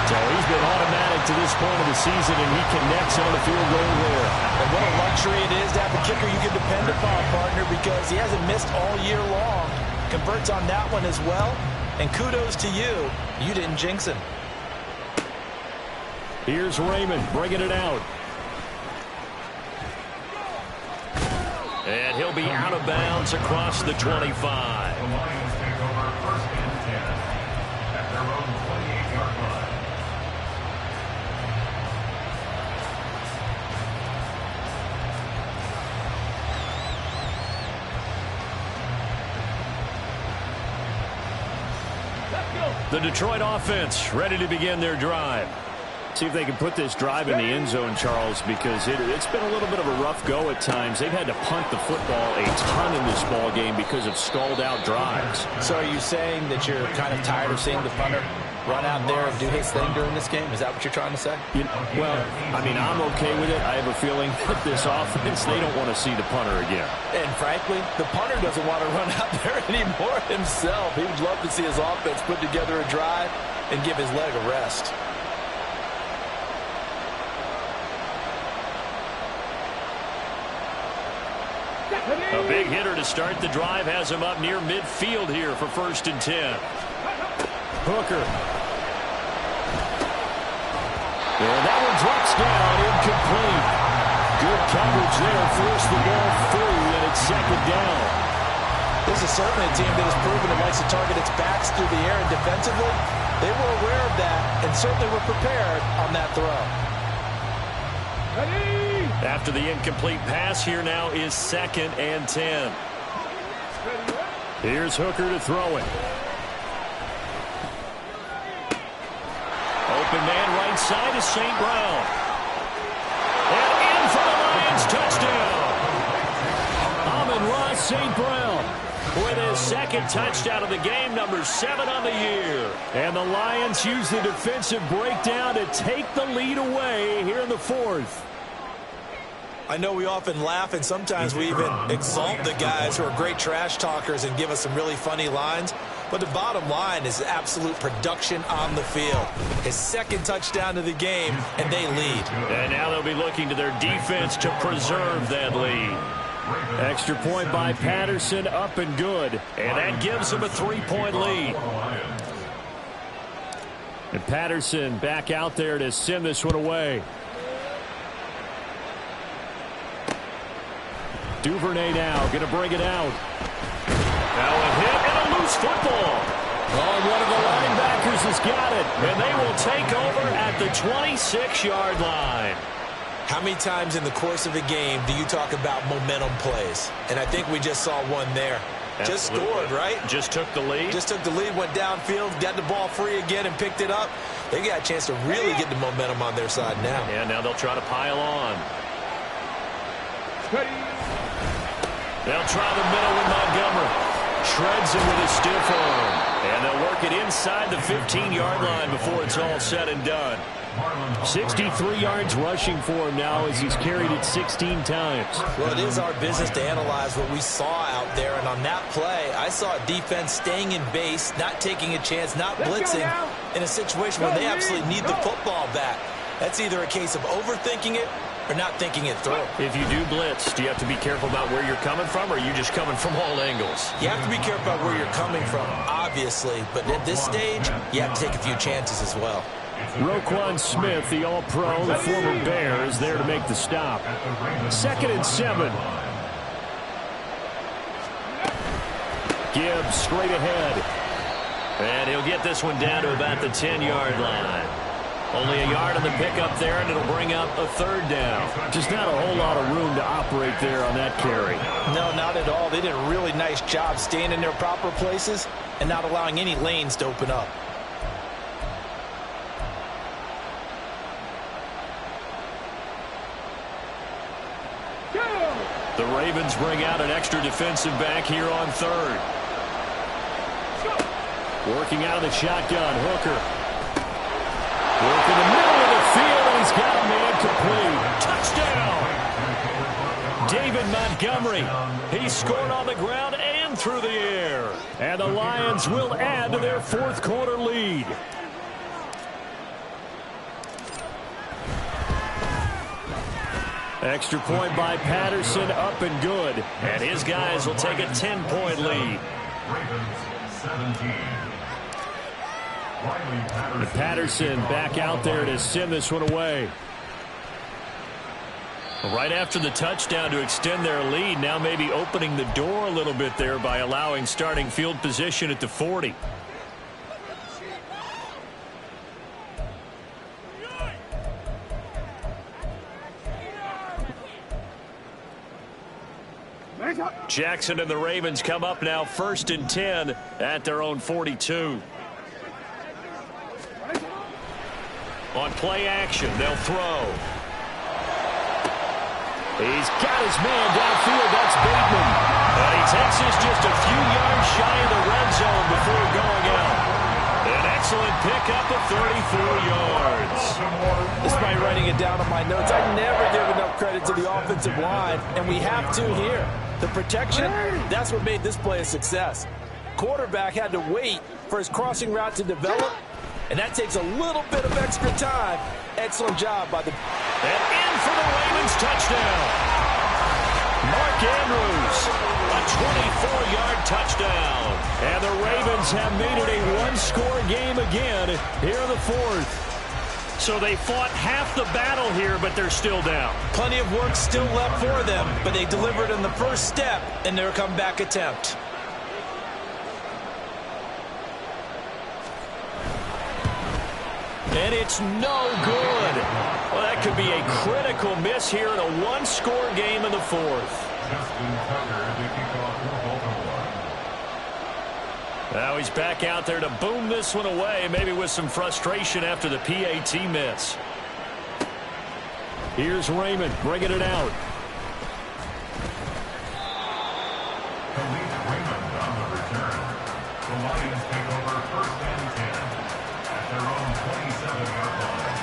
So he's been automatic to this point of the season, and he connects on the field goal there. And what a luxury it is to have a kicker you can depend upon, partner, because he hasn't missed all year long. Converts on that one as well. And kudos to you. You didn't jinx him. Here's Raymond bringing it out. And he'll be out of bounds across the 25. The Lions take over first and 10 at their own 28-yard line. The Detroit offense ready to begin their drive. See if they can put this drive in the end zone, Charles, because it's been a little bit of a rough go at times. They've had to punt the football a ton in this ball game because of stalled-out drives. So are you saying that you're kind of tired of seeing the punter run out there and do his thing during this game? Is that what you're trying to say? Well, I mean, I'm okay with it. I have a feeling that this offense, they don't want to see the punter again. And frankly, the punter doesn't want to run out there anymore himself. He would love to see his offense put together a drive and give his leg a rest. A big hitter to start the drive has him up near midfield here for first and 10. Hooker. And that one drops down, incomplete. Good coverage there, forced the ball through, and it's second down. This is certainly a team that has proven it likes to target its backs through the air, and defensively, they were aware of that and certainly were prepared on that throw. Ready? After the incomplete pass, here now is second and 10. Here's Hooker to throw it. Open man right side is St. Brown. And in for the Lions, touchdown. Amon-Ra St. Brown with his second touchdown of the game, number 7 on the year. And the Lions use the defensive breakdown to take the lead away here in the fourth. I know we often laugh, and sometimes we even exalt the guys who are great trash talkers and give us some really funny lines. But the bottom line is absolute production on the field. His second touchdown of the game, and they lead. And now they'll be looking to their defense to preserve that lead. Extra point by Patterson, up and good. And that gives them a 3-point lead. And Patterson back out there to send this one away. Duvernay now going to bring it out. Now a hit and a loose football. Oh, one of the linebackers has got it. And they will take over at the 26-yard line. How many times in the course of a game do you talk about momentum plays? And I think we just saw one there. Just scored, right? Just took the lead. Just took the lead, went downfield, got the ball free again and picked it up. They got a chance to really get the momentum on their side now. And now they'll try to pile on. Ready? They'll try the middle with Montgomery. Shreds him with a stiff arm. And they'll work it inside the 15-yard line before it's all said and done. 63 yards rushing for him now as he's carried it 16 times. Well, it is our business to analyze what we saw out there. And on that play, I saw a defense staying in base, not taking a chance, not blitzing in a situation where they absolutely need the football back. That's either a case of overthinking it or not thinking it through. If you do blitz, do you have to be careful about where you're coming from, or are you just coming from all angles? You have to be careful about where you're coming from, obviously. But at this stage, you have to take a few chances as well. Roquan Smith, the All-Pro, the former Bear, is there to make the stop. 2nd and 7. Gibbs straight ahead. And he'll get this one down to about the 10-yard line. Only a yard on the pickup there, and it'll bring up a 3rd down. Just not a whole lot of room to operate there on that carry. No, not at all. They did a really nice job staying in their proper places and not allowing any lanes to open up. The Ravens bring out an extra defensive back here on 3rd. Working out of the shotgun, Hooker. Work in the middle of the field, and he's got a man complete. Touchdown! David Montgomery. He scored on the ground and through the air. And the Lions will add to their 4th quarter lead. Extra point by Patterson, up and good. And his guys will take a 10-point lead. Ravens 17. And Patterson back out there to send this one away. Right after the touchdown to extend their lead, now maybe opening the door a little bit there by allowing starting field position at the 40. Jackson and the Ravens come up now 1st and 10 at their own 42. On play action, they'll throw. He's got his man downfield. That's Bateman. And he takes this just a few yards shy of the red zone before going out. An excellent pickup of 34 yards. This is my writing it down on my notes. I never give enough credit to the offensive line, and we have to here. The protection, that's what made this play a success. Quarterback had to wait for his crossing route to develop, and that takes a little bit of extra time. Excellent job by the... And in for the Ravens touchdown. Mark Andrews, a 24-yard touchdown. And the Ravens have made it a one-score game again here in the 4th. So they fought half the battle here, but they're still down. Plenty of work still left for them, but they delivered in the first step in their comeback attempt. And it's no good. Well, that could be a critical miss here in a one-score game in the 4th. Now he's back out there to boom this one away, maybe with some frustration after the PAT miss. Here's Raymond bringing it out. Raymond on the return. The Lions take over 1st and 10 at their own 27-yard line.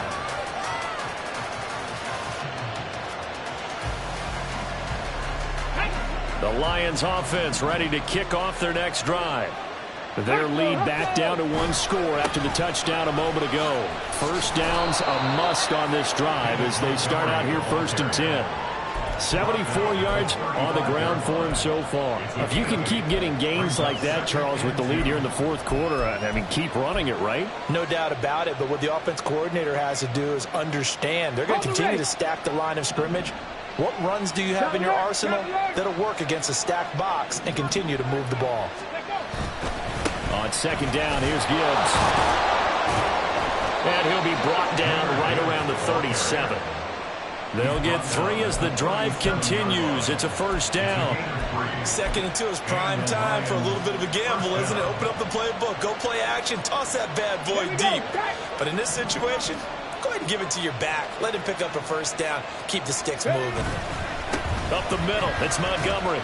The Lions offense ready to kick off their next drive. Their lead back down to one score after the touchdown a moment ago. First down's a must on this drive as they start out here 1st and 10. 74 yards on the ground for him so far. If you can keep getting gains like that, Charles, with the lead here in the 4th quarter, I mean, keep running it, right? No doubt about it, but what the offense coordinator has to do is understand. They're going to continue to stack the line of scrimmage. What runs do you have in your arsenal that'll work against a stacked box and continue to move the ball? On 2nd down, here's Gibbs. And he'll be brought down right around the 37. They'll get 3 as the drive continues. It's a 1st down. 2nd and 2 is prime time for a little bit of a gamble, isn't it? Open up the playbook, go play action, toss that bad boy deep. But in this situation, go ahead and give it to your back. Let him pick up a 1st down. Keep the sticks moving. Up the middle, it's Montgomery.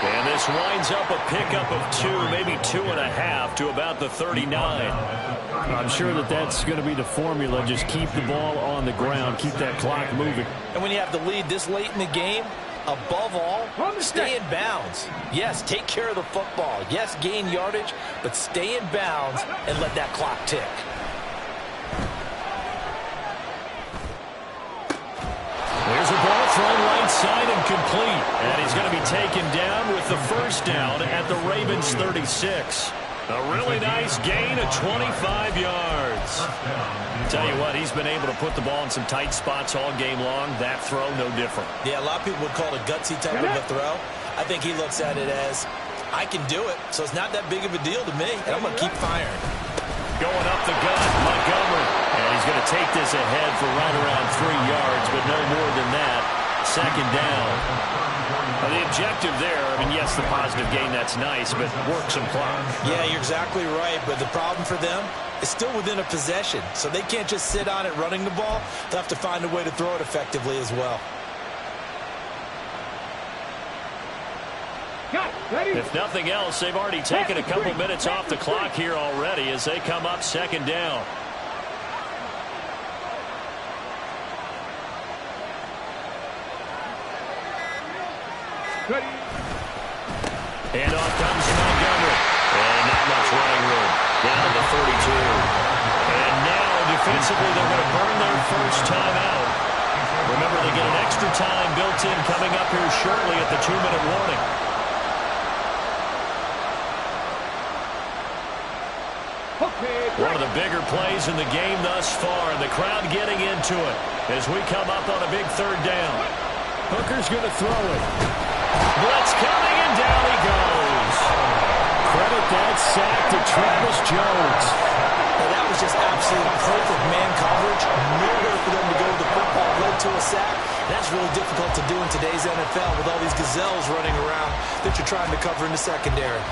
And this winds up a pickup of 2, maybe 2.5 to about the 39. I'm sure that that's going to be the formula. Just keep the ball on the ground. Keep that clock moving. And when you have the lead this late in the game, above all, stay in bounds. Yes, take care of the football. Yes, gain yardage, but stay in bounds and let that clock tick. There's a ball thrown right side and complete. And he's going to be taken down with the 1st down at the Ravens 36. A really nice gain of 25 yards. Tell you what, he's been able to put the ball in some tight spots all game long. That throw, no different. Yeah, a lot of people would call it a gutsy type of a throw. I think he looks at it as, I can do it, so it's not that big of a deal to me, and I'm going to keep firing. Going up the gut, Montgomery. And he's going to take this ahead for right around 3 yards, but no more than that. 2nd down. The objective there, I mean, yes, the positive gain, that's nice, but work some clock. Yeah, you're exactly right, but the problem for them is still within a possession, so they can't just sit on it running the ball. They'll have to find a way to throw it effectively as well. If nothing else, they've already taken a couple minutes off the clock here already as they come up 2nd down. And off comes Montgomery. And not much running room. Down to the 42. And now defensively they're going to burn their 1st time out. Remember, they get an extra time built in coming up here shortly at the 2-minute warning. One of the bigger plays in the game thus far, and the crowd getting into it. as we come up on a big third down. Hooker's going to throw it. Blitz coming, and down he goes. Credit that sack to Travis Jones. Well, that was just absolute perfect man coverage. Nowhere for them to go with the football, led to a sack. That's really difficult to do in today's NFL with all these gazelles running around that you're trying to cover in the secondary.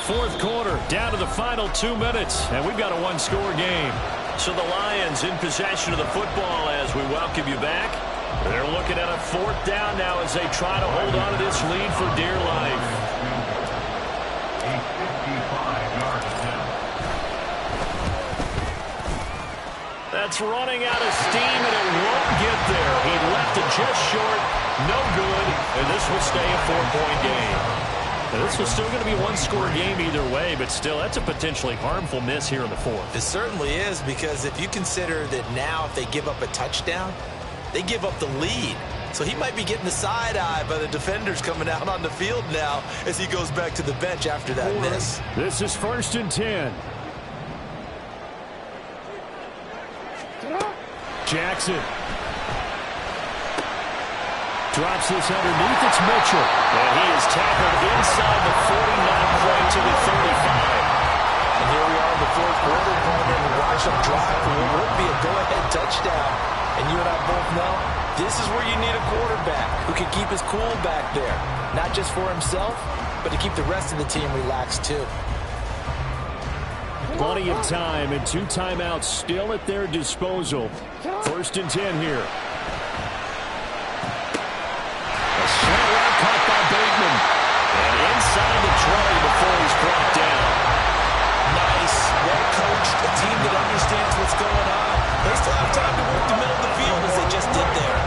Fourth quarter, down to the final 2 minutes, and we've got a one-score game. So the Lions in possession of the football as we welcome you back. They're looking at a fourth down now as they try to hold on to this lead for dear life. A 55-yard attempt. That's running out of steam, and it won't get there. He left it just short, no good, and this will stay a 4-point game. Now, this was still going to be a one-score game either way, but still, that's a potentially harmful miss here in the fourth. It certainly is, because if you consider that now if they give up a touchdown, they give up the lead. So he might be getting the side eye by the defenders coming out on the field now as he goes back to the bench after that miss. This is 1st and 10. Jackson. Drops this underneath. It's Mitchell. And he is tackled inside the 40, not quite to the 35. And here we are in the fourth quarter, partner, and watch them drive for what would be a go-ahead touchdown. And you and I both know this is where you need a quarterback who can keep his cool back there. Not just for himself, but to keep the rest of the team relaxed too. Plenty of time and 2 timeouts still at their disposal. 1st and 10 here. A slant route caught by Bateman. And inside the 20 before he's brought down. Nice, well coached, a team that understands what's going on. They still have time to work the middle of the field as they just did there.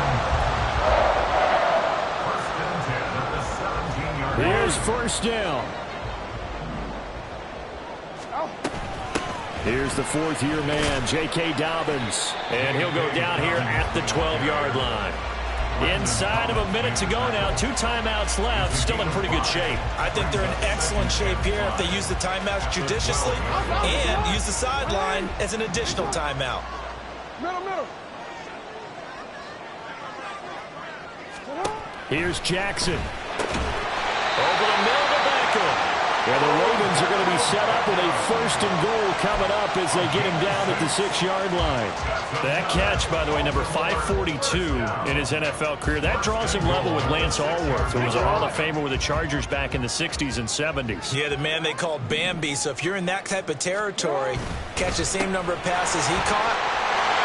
1st and 10 at the 17-yard line. Here's 1st down. Here's the 4th-year man, J.K. Dobbins. And he'll go down here at the 12-yard line. Inside of a minute to go now. 2 timeouts left. Still in pretty good shape. I think they're in excellent shape here if they use the timeouts judiciously and use the sideline as an additional timeout. Middle. Here's Jackson. Over the middle to Beckham. And the Ravens are going to be set up with a 1st and goal coming up as they get him down at the 6-yard line. That catch, by the way, number 542 in his NFL career. That draws him level with Lance Allworth, who was a Hall of Famer with the Chargers back in the 60s and 70s. Yeah, the man they called Bambi. So if you're in that type of territory, catch the same number of passes he caught.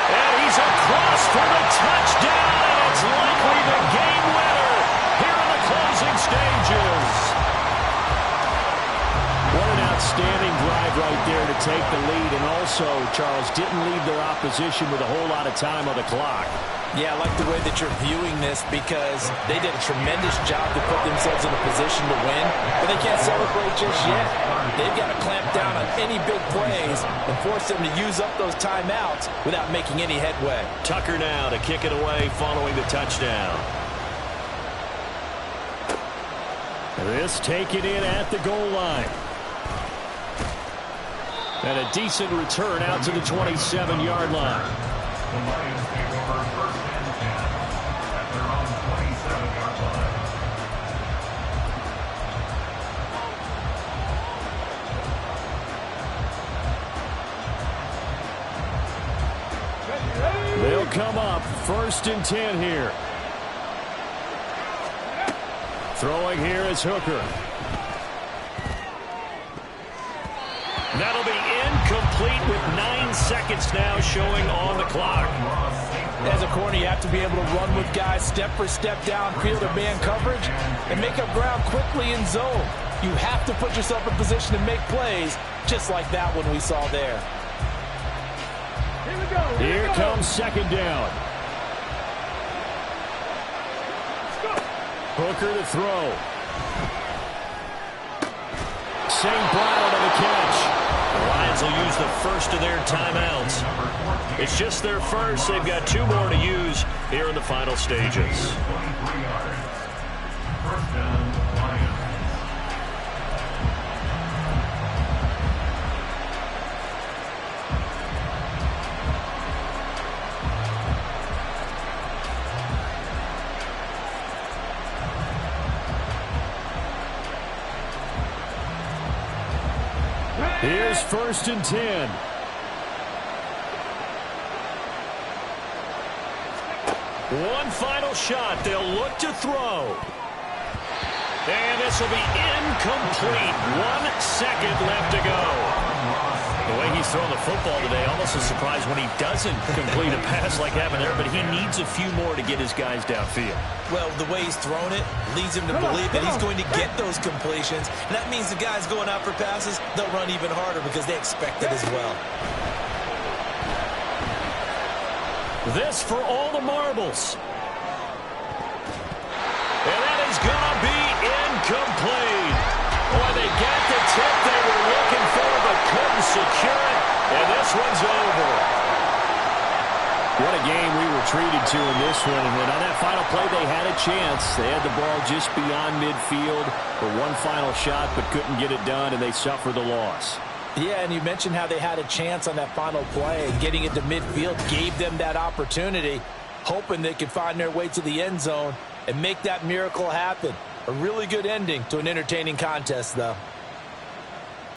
And he's across for the touchdown, and it's likely the game winner here in the closing stages. What an outstanding drive right there to take the lead. And also, Charles, didn't leave their opposition with a whole lot of time on the clock. Yeah, I like the way that you're viewing this because they did a tremendous job to put themselves in a position to win. But they can't celebrate just yet. They've got to clamp down on any big plays and force them to use up those timeouts without making any headway. Tucker now to kick it away following the touchdown. This taken in at the goal line. And a decent return out to the 27-yard line. The Lions take over 1st and 10 at their own 27-yard line. They'll come up 1st and 10 here. Throwing here is Hooker. That'll be incomplete with 9 seconds now showing on the clock. As a corner, you have to be able to run with guys step for step downfield or man coverage and make up ground quickly in zone. You have to put yourself in position to make plays just like that one we saw there. Here we go. Here comes 2nd down. Hooker to throw. St. Brown on the catch. The Lions will use the first of their timeouts. It's just their first. They've got 2 more to use here in the final stages. 23 yards. 1st down, Lions. first and 10. One final shot. They'll look to throw. And this will be incomplete. 1 second left to go. The way he's throwing the football today, almost a surprise when he doesn't complete a pass like having there, but he needs a few more to get his guys downfield. Well, the way he's thrown it leads him to believe that he's going to get those completions. And that means the guys going out for passes, they'll run even harder because they expect it as well. This for all the marbles. And that is going to be incomplete. Boy, they got the tip they were looking for, but couldn't secure it. And this one's over. What a game we were treated to in this one. And on that final play, they had a chance. They had the ball just beyond midfield for one final shot, but couldn't get it done, and they suffer the loss. Yeah, and you mentioned how they had a chance on that final play, and getting it to midfield gave them that opportunity, hoping they could find their way to the end zone and make that miracle happen. A really good ending to an entertaining contest, though.